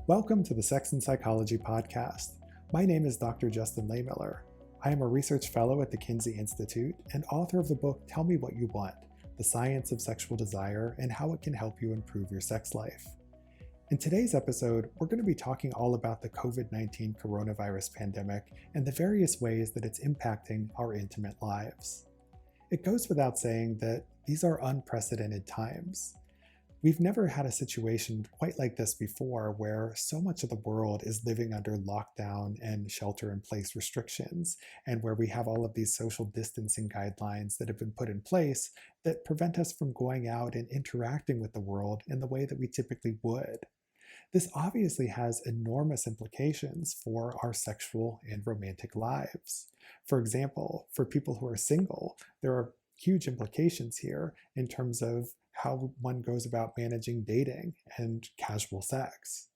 Welcome to the Sex and Psychology podcast. My name is Dr. Justin Lehmiller. I am a research fellow at the Kinsey Institute and author of the book Tell Me What You Want, The Science of Sexual Desire and How It Can Help You Improve Your Sex Life. In today's episode, we're going to be talking all about the COVID-19 coronavirus pandemic and the various ways that it's impacting our intimate lives. It goes without saying that these are unprecedented times. We've never had a situation quite like this before where so much of the world is living under lockdown and shelter-in-place restrictions, and where we have all of these social distancing guidelines that have been put in place that prevent us from going out and interacting with the world in the way that we typically would. This obviously has enormous implications for our sexual and romantic lives. For example, for people who are single, there are huge implications here in terms of how one goes about managing dating and casual sex.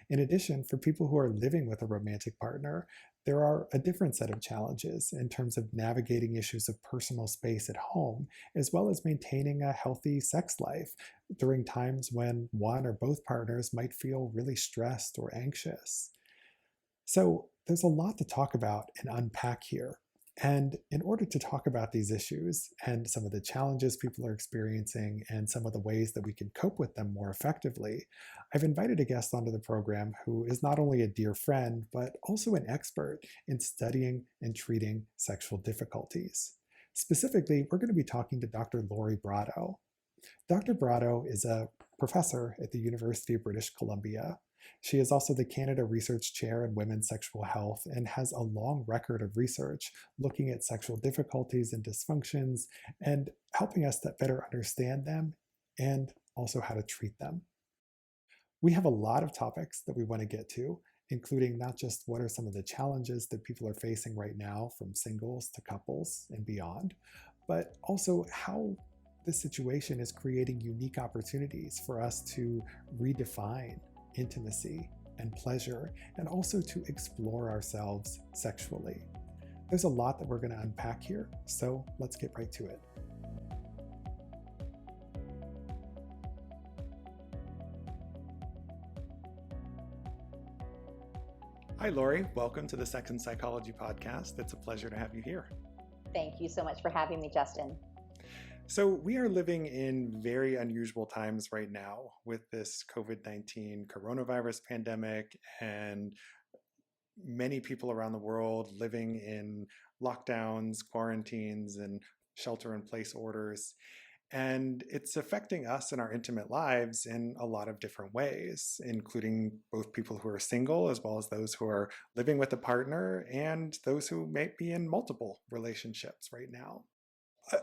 In addition, for people who are living with a romantic partner, there are a different set of challenges in terms of navigating issues of personal space at home, as well as maintaining a healthy sex life during times when one or both partners might feel really stressed or anxious. So there's a lot to talk about and unpack here. And in order to talk about these issues and some of the challenges people are experiencing and some of the ways that we can cope with them more effectively, I've invited a guest onto the program who is not only a dear friend, but also an expert in studying and treating sexual difficulties. Specifically, we're going to be talking to Dr. Lori Brotto. Dr. Brotto is a professor at the University of British Columbia. She is also the Canada Research Chair in Women's Sexual Health and has a long record of research looking at sexual difficulties and dysfunctions and helping us to better understand them and also how to treat them. We have a lot of topics that we want to get to, including not just what are some of the challenges that people are facing right now from singles to couples and beyond, but also how this situation is creating unique opportunities for us to redefine intimacy and pleasure, and also to explore ourselves sexually. There's a lot that we're going to unpack here, so let's get right to it. Hi, Lori. Welcome to the Sex and Psychology podcast. It's a pleasure to have you here. Thank you so much for having me, Justin. So we are living in very unusual times right now with this COVID-19 coronavirus pandemic and many people around the world living in lockdowns, quarantines, and shelter-in-place orders. And it's affecting us in our intimate lives in a lot of different ways, including both people who are single as well as those who are living with a partner and those who may be in multiple relationships right now.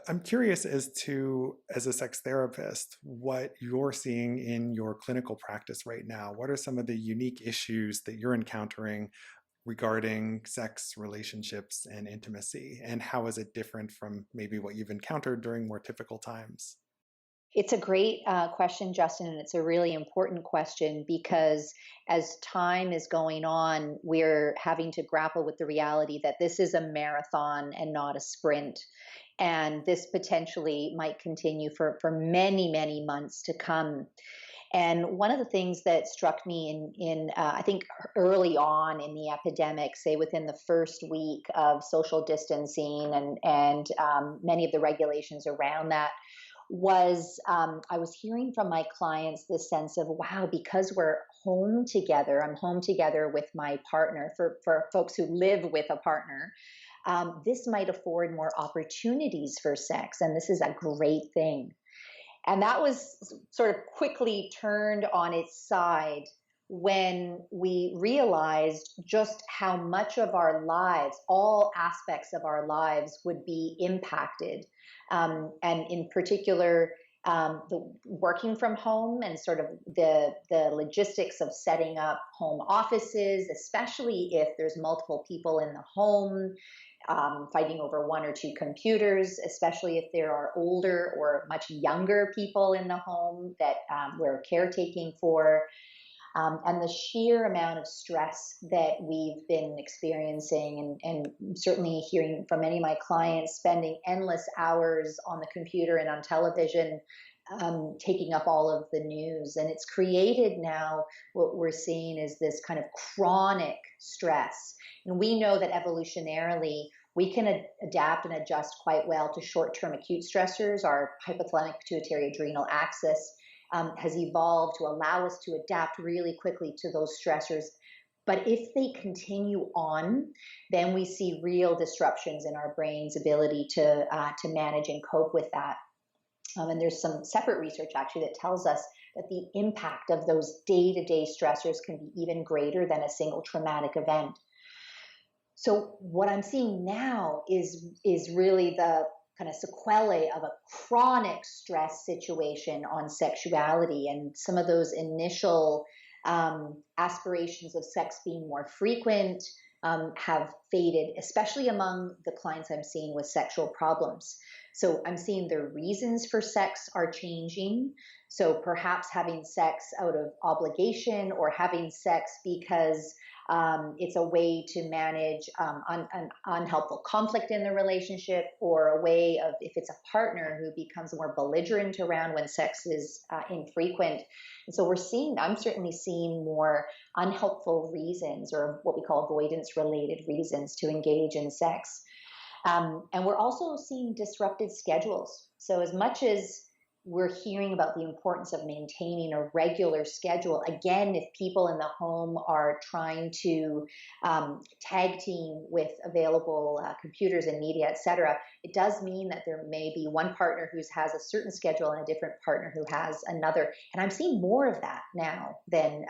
I'm curious as a sex therapist, what you're seeing in your clinical practice right now. What are some of the unique issues that you're encountering regarding sex, relationships, and intimacy? And how is it different from maybe what you've encountered during more typical times? It's a great question, Justin, and it's a really important question because as time is going on, we're having to grapple with the reality that this is a marathon and not a sprint. And this potentially might continue for many, many months to come. And one of the things that struck me in I think early on in the epidemic, say within the first week of social distancing and many of the regulations around that, was I was hearing from my clients this sense of, wow, because we're home together, I'm home together with my partner, for folks who live with a partner, this might afford more opportunities for sex, and this is a great thing. And that was sort of quickly turned on its side when we realized just how much of our lives, all aspects of our lives, would be impacted. And in particular, the working from home and sort of the logistics of setting up home offices, especially if there's multiple people in the home, fighting over one or two computers, especially if there are older or much younger people in the home that we're caretaking for. And the sheer amount of stress that we've been experiencing and certainly hearing from many of my clients spending endless hours on the computer and on television taking up all of the news. And it's created now what we're seeing is this kind of chronic stress. And we know that evolutionarily, we can adapt and adjust quite well to short-term acute stressors. Our hypothalamic pituitary adrenal axis has evolved to allow us to adapt really quickly to those stressors. But if they continue on, then we see real disruptions in our brain's ability to manage and cope with that. And there's some separate research actually that tells us that the impact of those day-to-day stressors can be even greater than a single traumatic event. So what I'm seeing now is really the kind of sequelae of a chronic stress situation on sexuality, and some of those initial aspirations of sex being more frequent have faded, especially among the clients I'm seeing with sexual problems. So I'm seeing the reasons for sex are changing. So perhaps having sex out of obligation, or having sex because it's a way to manage an unhelpful conflict in the relationship, or a way of, if it's a partner who becomes more belligerent around when sex is infrequent. And so I'm certainly seeing more unhelpful reasons, or what we call avoidance-related reasons to engage in sex. And we're also seeing disrupted schedules. So as much as we're hearing about the importance of maintaining a regular schedule, again, if people in the home are trying to tag team with available computers and media, et cetera, it does mean that there may be one partner who has a certain schedule and a different partner who has another. And I'm seeing more of that now than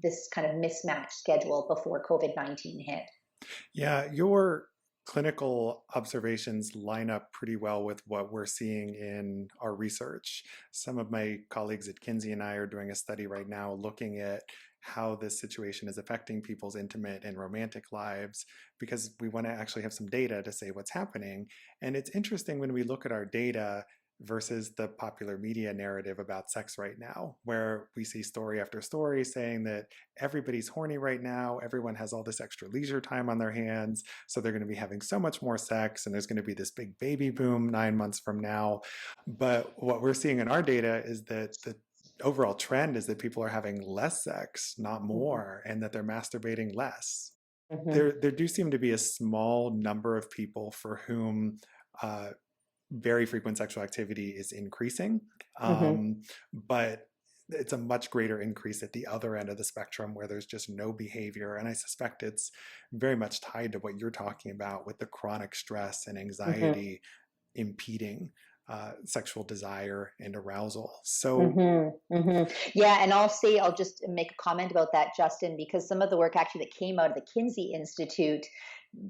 this kind of mismatched schedule before COVID-19 hit. Yeah, your clinical observations line up pretty well with what we're seeing in our research. Some of my colleagues at Kinsey and I are doing a study right now looking at how this situation is affecting people's intimate and romantic lives, because we want to actually have some data to say what's happening. And it's interesting when we look at our data versus the popular media narrative about sex right now, where we see story after story saying that everybody's horny right now, everyone has all this extra leisure time on their hands, so they're going to be having so much more sex, and there's going to be this big baby boom 9 months from now. But what we're seeing in our data is that the overall trend is that people are having less sex, not more, and that they're masturbating less. Mm-hmm. There do seem to be a small number of people for whom very frequent sexual activity is increasing, Mm-hmm. but it's a much greater increase at the other end of the spectrum where there's just no behavior. And I suspect it's very much tied to what you're talking about with the chronic stress and Mm-hmm. anxiety impeding sexual desire and arousal. So, Mm-hmm. Mm-hmm. Yeah, and I'll just make a comment about that, Justin, because some of the work actually that came out of the Kinsey Institute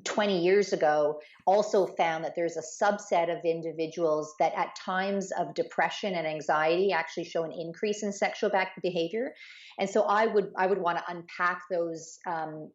20 years ago also found that there's a subset of individuals that at times of depression and anxiety actually show an increase in sexual behavior. And so I would want to unpack those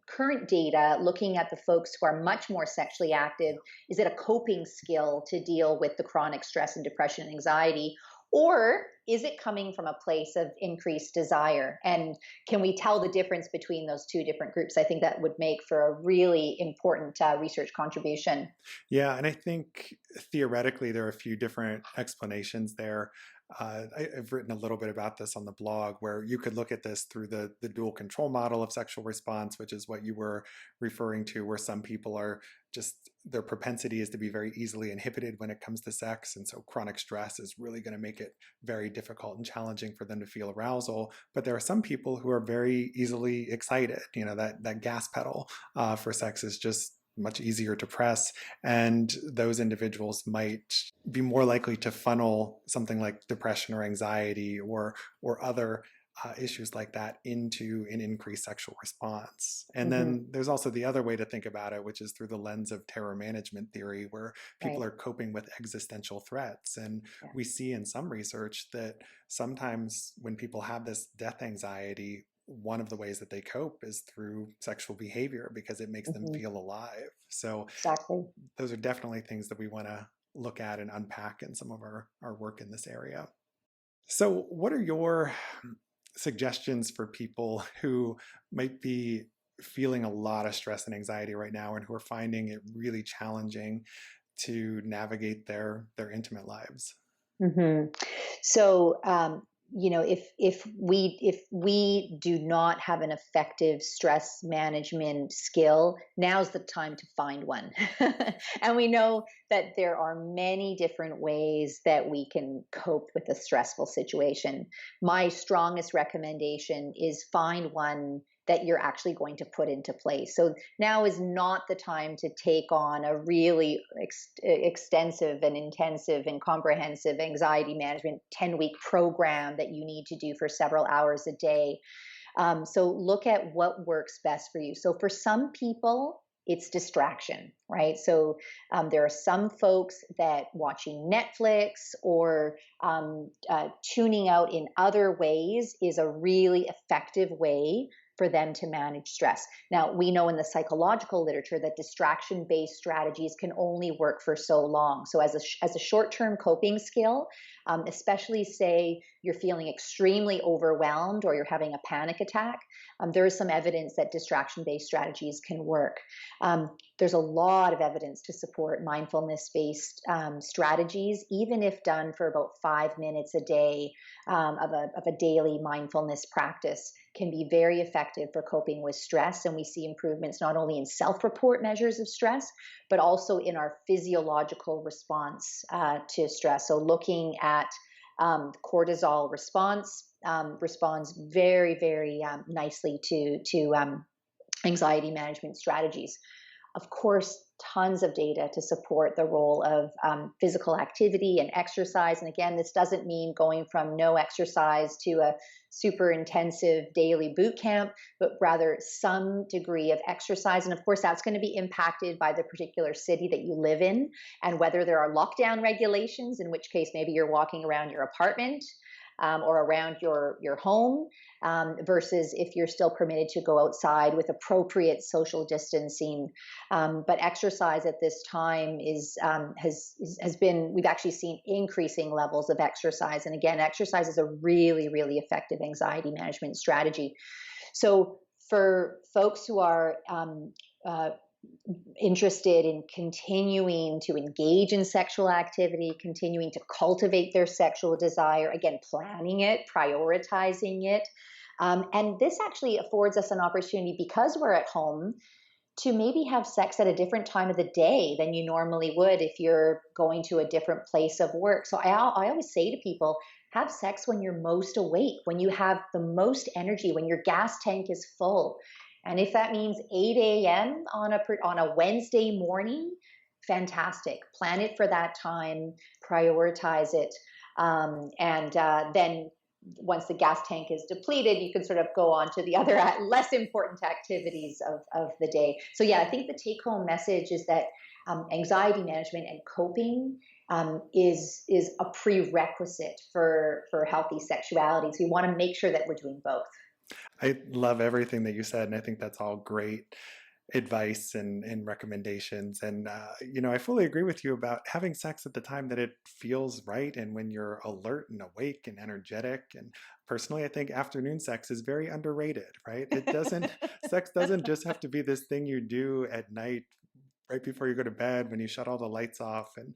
current data, looking at the folks who are much more sexually active. Is it a coping skill to deal with the chronic stress and depression and anxiety? Or is it coming from a place of increased desire? And can we tell the difference between those two different groups? I think that would make for a really important research contribution. yeah, and I think theoretically there are a few different explanations there. I've written a little bit about this on the blog, where you could look at this through the dual control model of sexual response, which is what you were referring to, where some people are just, their propensity is to be very easily inhibited when it comes to sex. And so chronic stress is really going to make it very difficult and challenging for them to feel arousal. But there are some people who are very easily excited. You know, that gas pedal for sex is just much easier to press, and those individuals might be more likely to funnel something like depression or anxiety or other issues like that into an increased sexual response. And Hmm. then there's also the other way to think about it, which is through the lens of terror management theory, where people Right. are coping with existential threats. And Yeah. we see in some research that sometimes when people have this death anxiety, one of the ways that they cope is through sexual behavior because it makes them Hmm. feel alive. So Exactly. those are definitely things that we want to look at and unpack in some of our work in this area. So, what are your suggestions for people who might be feeling a lot of stress and anxiety right now and who are finding it really challenging to navigate their intimate lives? Hmm. So, if we do not have an effective stress management skill, now's the time to find one. And we know that there are many different ways that we can cope with a stressful situation. My strongest recommendation is find one that you're actually going to put into place. So now is not the time to take on a really extensive and intensive and comprehensive anxiety management 10-week program that you need to do for several hours a day. So look at what works best for you. So for some people, it's distraction, right? So there are some folks that watching Netflix or tuning out in other ways is a really effective way for them to manage stress. Now, we know in the psychological literature that distraction based strategies can only work for so long. So, as a short term coping skill, especially say you're feeling extremely overwhelmed or you're having a panic attack, there is some evidence that distraction based strategies can work. There's a lot of evidence to support mindfulness based strategies, even if done for about 5 minutes a day of a daily mindfulness practice, can be very effective for coping with stress. And we see improvements not only in self report measures of stress, but also in our physiological response to stress. So, looking at cortisol response responds very, very nicely to anxiety management strategies. Of course, tons of data to support the role of physical activity and exercise. And again, this doesn't mean going from no exercise to a super intensive daily boot camp, but rather some degree of exercise. And of course, that's going to be impacted by the particular city that you live in and whether there are lockdown regulations, in which case maybe you're walking around your apartment or around your home, versus if you're still permitted to go outside with appropriate social distancing. But exercise at this time has been, we've actually seen increasing levels of exercise. And again, exercise is a really, really effective anxiety management strategy. So for folks who are interested in continuing to engage in sexual activity, continuing to cultivate their sexual desire, again, planning it, prioritizing it. And this actually affords us an opportunity, because we're at home, to maybe have sex at a different time of the day than you normally would if you're going to a different place of work. So I always say to people, have sex when you're most awake, when you have the most energy, when your gas tank is full. And if that means 8 a.m. on a Wednesday morning, fantastic. Plan it for that time, prioritize it. And then once the gas tank is depleted, you can sort of go on to the other less important activities of the day. So yeah, I think the take home message is that anxiety management and coping is a prerequisite for healthy sexuality. So we want to make sure that we're doing both. I love everything that you said, and I think that's all great advice and recommendations. And, I fully agree with you about having sex at the time that it feels right and when you're alert and awake and energetic. And personally, I think afternoon sex is very underrated, right? Sex doesn't just have to be this thing you do at night right before you go to bed when you shut all the lights off. And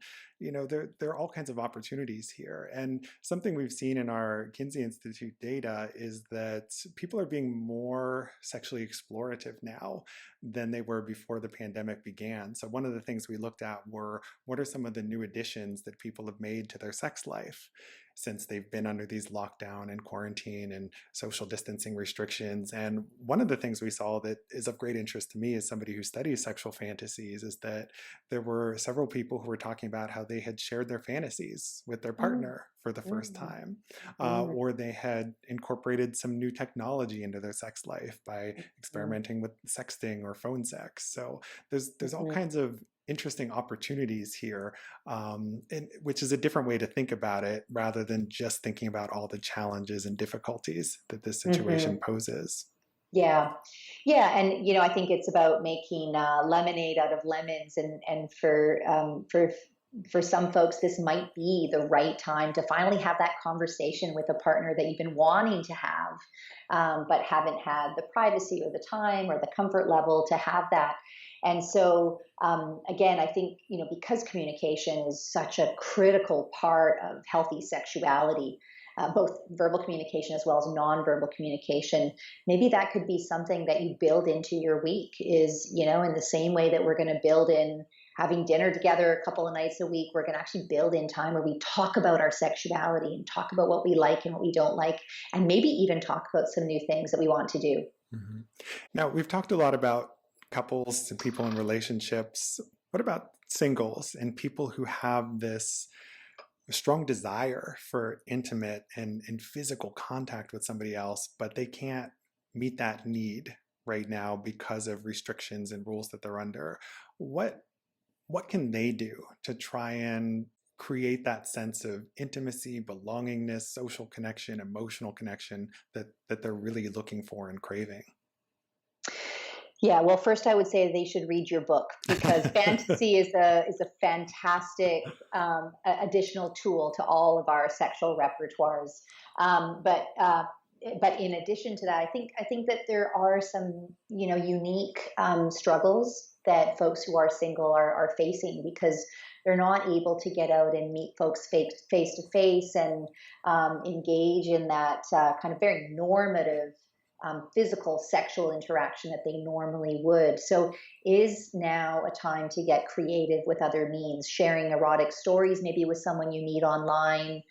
there are all kinds of opportunities here. And something we've seen in our Kinsey Institute data is that people are being more sexually explorative now than they were before the pandemic began. So one of the things we looked at were, what are some of the new additions that people have made to their sex life since they've been under these lockdown and quarantine and social distancing restrictions. And one of the things we saw that is of great interest to me as somebody who studies sexual fantasies is that there were several people who were talking about how they had shared their fantasies with their partner for the first time, or they had incorporated some new technology into their sex life by experimenting with sexting or phone sex. So there's all kinds of interesting opportunities here, which is a different way to think about it rather than just thinking about all the challenges and difficulties that this situation poses. Yeah. Yeah. And, I think it's about making lemonade out of lemons. And for some folks, this might be the right time to finally have that conversation with a partner that you've been wanting to have but haven't had the privacy or the time or the comfort level to have that. And so, again, I think, because communication is such a critical part of healthy sexuality, both verbal communication as well as nonverbal communication, maybe that could be something that you build into your week is, in the same way that we're going to build in having dinner together a couple of nights a week, we're going to actually build in time where we talk about our sexuality and talk about what we like and what we don't like, and maybe even talk about some new things that we want to do. Mm-hmm. Now, we've talked a lot about couples and people in relationships. What about singles and people who have this strong desire for intimate and physical contact with somebody else, but they can't meet that need right now because of restrictions and rules that they're under? What can they do to try and create that sense of intimacy, belongingness, social connection, emotional connection that they're really looking for and craving? Yeah, well, first I would say they should read your book, because fantasy is a fantastic additional tool to all of our sexual repertoires. But in addition to that, I think that there are some unique struggles that folks who are single are facing, because they're not able to get out and meet folks face to face and engage in that kind of very normative physical sexual interaction that they normally would. So is now a time to get creative with other means, sharing erotic stories maybe with someone you meet online,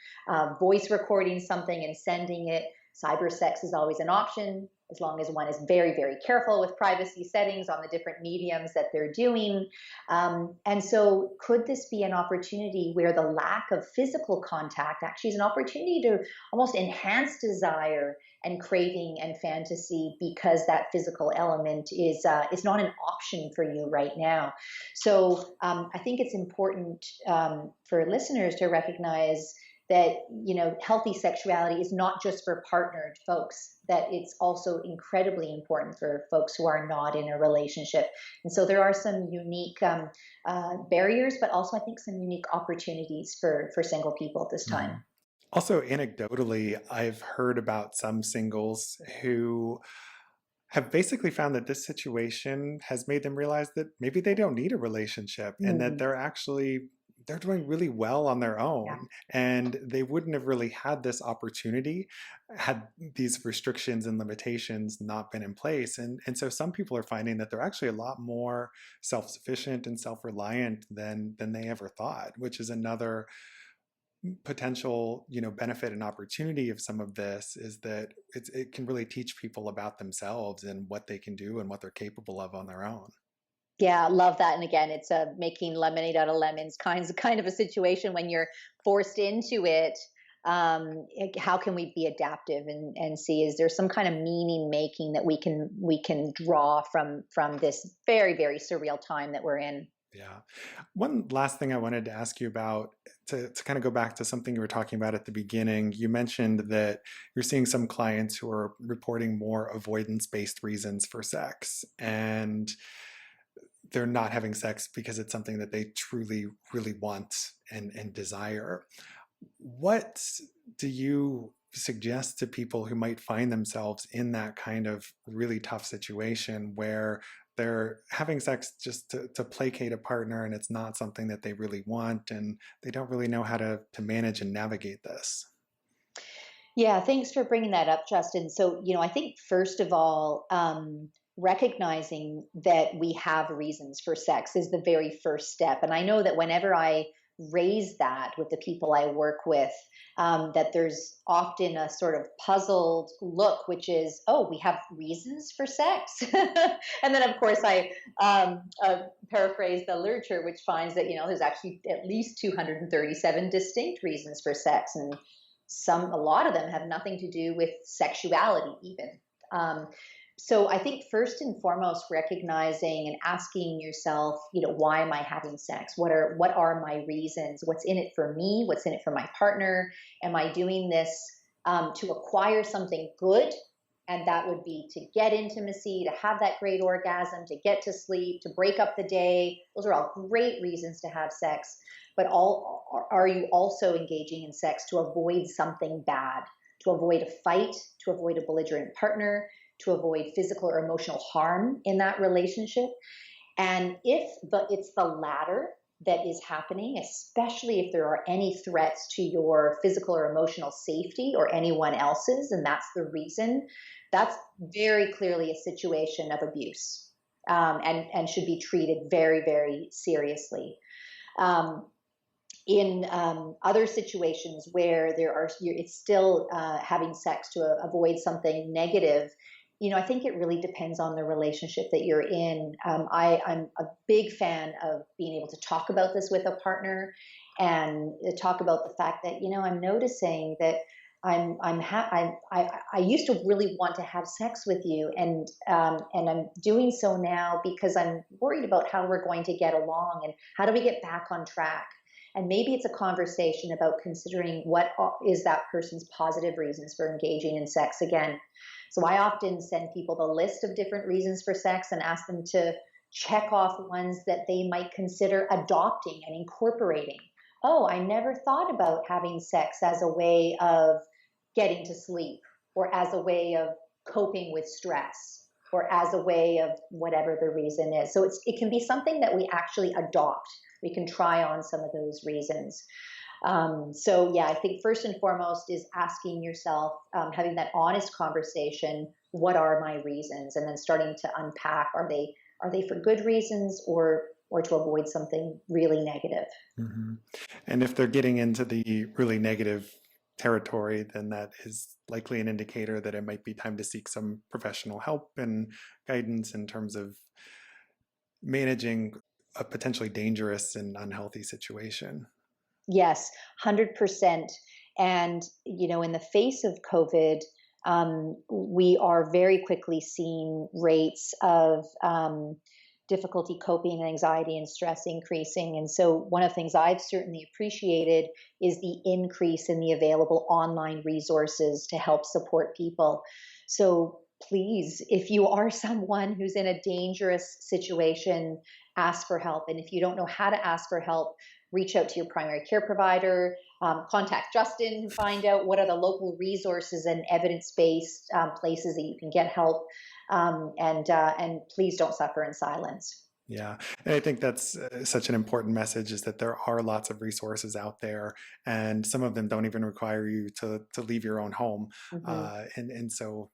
voice recording something and sending it. Cyber sex is always an option, as long as one is very, very careful with privacy settings on the different mediums that they're doing. And so could this be an opportunity where the lack of physical contact actually is an opportunity to almost enhance desire and craving and fantasy, because that physical element is not an option for you right now? So I think it's important for listeners to recognize that healthy sexuality is not just for partnered folks, that it's also incredibly important for folks who are not in a relationship. And so there are some unique barriers, but also I think some unique opportunities for single people at this time. Also, anecdotally, I've heard about some singles who have basically found that this situation has made them realize that maybe they don't need a relationship and that they're doing really well on their own. Yeah. And they wouldn't have really had this opportunity had these restrictions and limitations not been in place. And so some people are finding that they're actually a lot more self-sufficient and self-reliant than they ever thought, which is another potential benefit and opportunity of some of this, is that it can really teach people about themselves and what they can do and what they're capable of on their own. Yeah, love that. And again, it's a making lemonade out of lemons kind of a situation when you're forced into it. How can we be adaptive and see, is there some kind of meaning making that we can draw from this very, very surreal time that we're in? Yeah. One last thing I wanted to ask you about, to kind of go back to something you were talking about at the beginning. You mentioned that you're seeing some clients who are reporting more avoidance-based reasons for sex, and they're not having sex because it's something that they truly, really want and desire. What do you suggest to people who might find themselves in that kind of really tough situation where they're having sex just to placate a partner, and it's not something that they really want, and they don't really know how to manage and navigate this? Yeah, thanks for bringing that up, Justin. So, I think first of all, recognizing that we have reasons for sex is the very first step. And I know that whenever I raise that with the people I work with, that there's often a sort of puzzled look, which is, oh, we have reasons for sex. And then, of course, I paraphrase the literature, which finds that, there's actually at least 237 distinct reasons for sex. And a lot of them have nothing to do with sexuality even. So I think first and foremost, recognizing and asking yourself, why am I having sex? What are my reasons? What's in it for me? What's in it for my partner? Am I doing this to acquire something good? And that would be to get intimacy, to have that great orgasm, to get to sleep, to break up the day. Those are all great reasons to have sex. But are you also engaging in sex to avoid something bad, to avoid a fight, to avoid a belligerent partner, to avoid physical or emotional harm in that relationship. And if it's the latter that is happening, especially if there are any threats to your physical or emotional safety or anyone else's, and that's the reason, that's very clearly a situation of abuse, and should be treated very, very seriously. In other situations where it's still having sex to avoid something negative, I think it really depends on the relationship that you're in. I'm a big fan of being able to talk about this with a partner and talk about the fact that, I'm noticing that I used to really want to have sex with you, and I'm doing so now because I'm worried about how we're going to get along and how do we get back on track. And maybe it's a conversation about considering what is that person's positive reasons for engaging in sex again. So I often send people the list of different reasons for sex and ask them to check off ones that they might consider adopting and incorporating. Oh, I never thought about having sex as a way of getting to sleep, or as a way of coping with stress, or as a way of whatever the reason is. So it can be something that we actually adopt. We can try on some of those reasons. So yeah, I think first and foremost is asking yourself, having that honest conversation, what are my reasons? And then starting to unpack, are they for good reasons or to avoid something really negative? Mm-hmm. And if they're getting into the really negative territory, then that is likely an indicator that it might be time to seek some professional help and guidance in terms of managing a potentially dangerous and unhealthy situation. Yes, 100%. And, in the face of COVID, we are very quickly seeing rates of difficulty coping and anxiety and stress increasing. And so one of the things I've certainly appreciated is the increase in the available online resources to help support people. So please, if you are someone who's in a dangerous situation, ask for help. And if you don't know how to ask for help, reach out to your primary care provider, contact Justin and find out what are the local resources and evidence-based places that you can get help. And please don't suffer in silence. Yeah, and I think that's such an important message, is that there are lots of resources out there, and some of them don't even require you to leave your own home. Mm-hmm. And so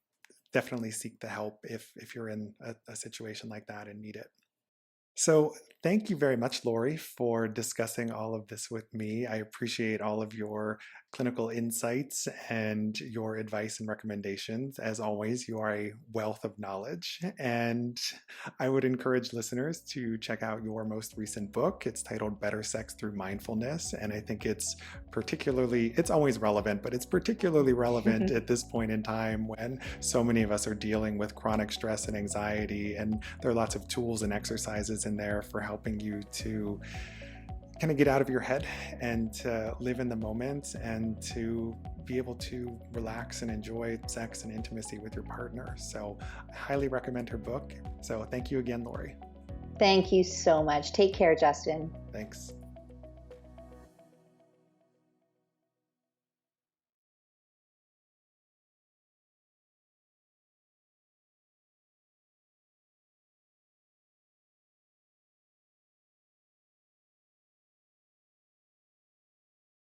definitely seek the help if you're in a situation like that and need it. So thank you very much, Lori, for discussing all of this with me. I appreciate all of your clinical insights and your advice and recommendations. As always, you are a wealth of knowledge, and I would encourage listeners to check out your most recent book. It's titled Better Sex Through Mindfulness, and I think it's always relevant, but it's particularly relevant at this point in time when so many of us are dealing with chronic stress and anxiety, and there are lots of tools and exercises in there for helping you to kind of get out of your head and to live in the moment and to be able to relax and enjoy sex and intimacy with your partner. So I highly recommend her book. So thank you again, Lori. Thank you so much. Take care, Justin. Thanks.